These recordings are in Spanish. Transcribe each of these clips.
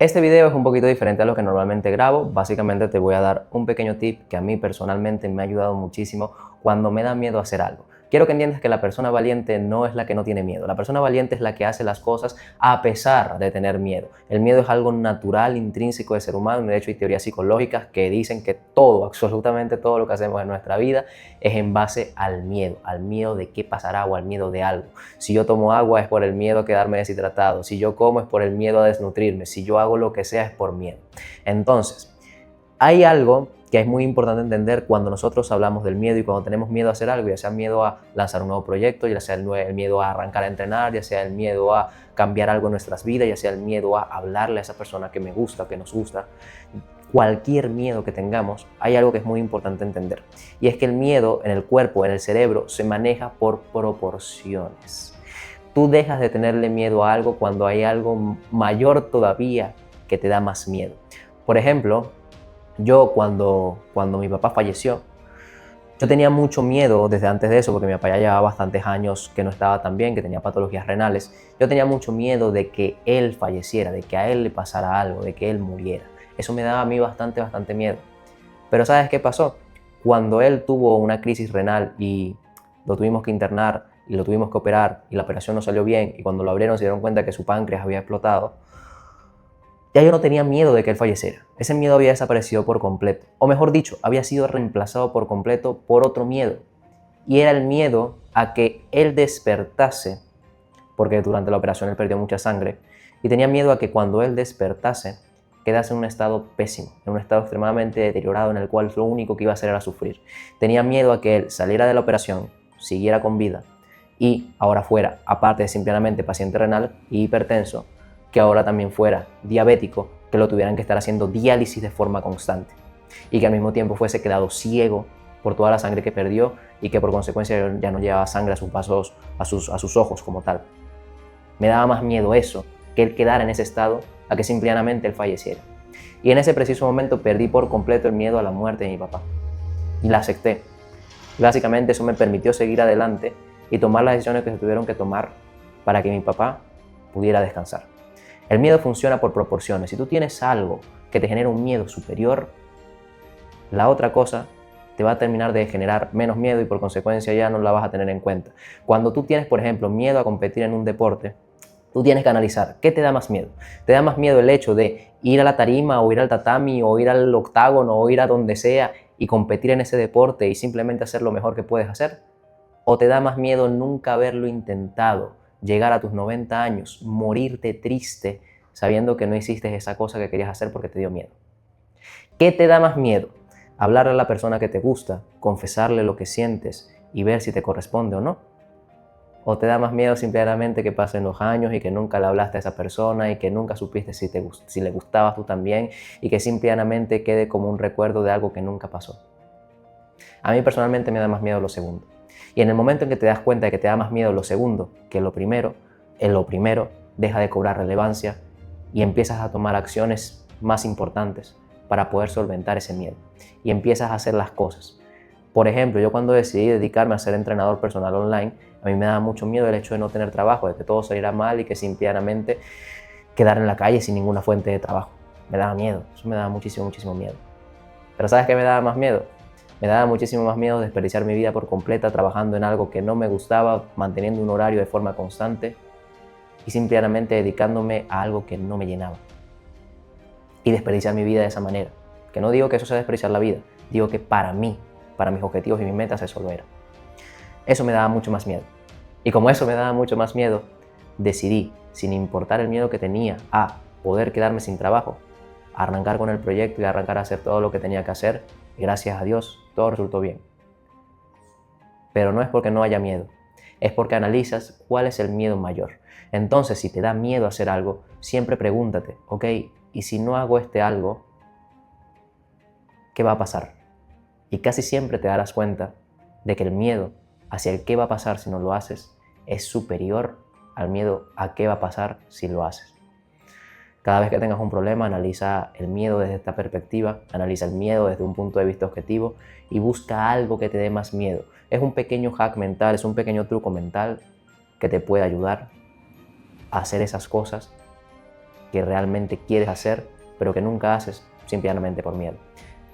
Este video es un poquito diferente a lo que normalmente grabo. Básicamente te voy a dar un pequeño tip que a mí personalmente me ha ayudado muchísimo cuando me da miedo hacer algo. Quiero que entiendas que la persona valiente no es la que no tiene miedo. La persona valiente es la que hace las cosas a pesar de tener miedo. El miedo es algo natural, intrínseco del ser humano. De hecho, hay teorías psicológicas que dicen que todo, absolutamente todo lo que hacemos en nuestra vida es en base al miedo de qué pasará o al miedo de algo. Si yo tomo agua es por el miedo a quedarme deshidratado. Si yo como es por el miedo a desnutrirme. Si yo hago lo que sea es por miedo. Entonces, hay algo que es muy importante entender cuando nosotros hablamos del miedo y cuando tenemos miedo a hacer algo, ya sea miedo a lanzar un nuevo proyecto, ya sea el miedo a arrancar a entrenar, ya sea el miedo a cambiar algo en nuestras vidas, ya sea el miedo a hablarle a esa persona que me gusta, que nos gusta. Cualquier miedo que tengamos, hay algo que es muy importante entender. Y es que el miedo en el cuerpo, en el cerebro, se maneja por proporciones. Tú dejas de tenerle miedo a algo cuando hay algo mayor todavía que te da más miedo. Por ejemplo, yo cuando mi papá falleció, yo tenía mucho miedo desde antes de eso, porque mi papá ya llevaba bastantes años que no estaba tan bien, que tenía patologías renales. Yo tenía mucho miedo de que él falleciera, de que a él le pasara algo, de que él muriera. Eso me daba a mí bastante miedo. Pero ¿sabes qué pasó? Cuando él tuvo una crisis renal y lo tuvimos que internar y lo tuvimos que operar y la operación no salió bien y cuando lo abrieron se dieron cuenta que su páncreas había explotado, ya yo no tenía miedo de que él falleciera. Ese miedo había desaparecido por completo. O mejor dicho, había sido reemplazado por completo por otro miedo. Y era el miedo a que él despertase, porque durante la operación él perdió mucha sangre, y tenía miedo a que cuando él despertase quedase en un estado pésimo, en un estado extremadamente deteriorado en el cual lo único que iba a hacer era sufrir. Tenía miedo a que él saliera de la operación, siguiera con vida y ahora fuera, aparte de simplemente paciente renal y hipertenso, que ahora también fuera diabético, que lo tuvieran que estar haciendo diálisis de forma constante y que al mismo tiempo fuese quedado ciego por toda la sangre que perdió y que por consecuencia ya no llevaba sangre a sus vasos, a sus ojos como tal. Me daba más miedo eso, que él quedara en ese estado, a que simplemente él falleciera. Y en ese preciso momento perdí por completo el miedo a la muerte de mi papá y la acepté. Básicamente eso me permitió seguir adelante y tomar las decisiones que se tuvieron que tomar para que mi papá pudiera descansar. El miedo funciona por proporciones. Si tú tienes algo que te genera un miedo superior, la otra cosa te va a terminar de generar menos miedo y por consecuencia ya no la vas a tener en cuenta. Cuando tú tienes, por ejemplo, miedo a competir en un deporte, tú tienes que analizar qué te da más miedo. ¿Te da más miedo el hecho de ir a la tarima o ir al tatami o ir al octágono o ir a donde sea y competir en ese deporte y simplemente hacer lo mejor que puedes hacer? ¿O te da más miedo nunca haberlo intentado? Llegar a tus 90 años, morirte triste, sabiendo que no hiciste esa cosa que querías hacer porque te dio miedo. ¿Qué te da más miedo? Hablarle a la persona que te gusta, confesarle lo que sientes y ver si te corresponde o no. ¿O te da más miedo simplemente que pasen los años y que nunca le hablaste a esa persona y que nunca supiste si le gustabas tú también y que simplemente quede como un recuerdo de algo que nunca pasó? A mí personalmente me da más miedo lo segundo. Y en el momento en que te das cuenta de que te da más miedo lo segundo que lo primero deja de cobrar relevancia y empiezas a tomar acciones más importantes para poder solventar ese miedo. Y empiezas a hacer las cosas. Por ejemplo, yo cuando decidí dedicarme a ser entrenador personal online, a mí me daba mucho miedo el hecho de no tener trabajo, de que todo saliera mal y que simplemente quedar en la calle sin ninguna fuente de trabajo. Me daba miedo, eso me daba muchísimo miedo. Pero ¿sabes qué me daba más miedo? Me daba muchísimo más miedo desperdiciar mi vida por completa trabajando en algo que no me gustaba, manteniendo un horario de forma constante y simplemente dedicándome a algo que no me llenaba. Y desperdiciar mi vida de esa manera. Que no digo que eso sea desperdiciar la vida, digo que para mí, para mis objetivos y mis metas, eso lo era. Eso me daba mucho más miedo. Y como eso me daba mucho más miedo, decidí, sin importar el miedo que tenía a poder quedarme sin trabajo, arrancar con el proyecto y arrancar a hacer todo lo que tenía que hacer. Y gracias a Dios, todo resultó bien. Pero no es porque no haya miedo, es porque analizas cuál es el miedo mayor. Entonces, si te da miedo hacer algo, siempre pregúntate, ok, ¿y si no hago este algo, qué va a pasar? Y casi siempre te darás cuenta de que el miedo hacia el qué va a pasar si no lo haces es superior al miedo a qué va a pasar si lo haces. Cada vez que tengas un problema, analiza el miedo desde esta perspectiva, analiza el miedo desde un punto de vista objetivo y busca algo que te dé más miedo. Es un pequeño hack mental, es un pequeño truco mental que te puede ayudar a hacer esas cosas que realmente quieres hacer, pero que nunca haces simplemente por miedo.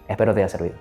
Espero te haya servido.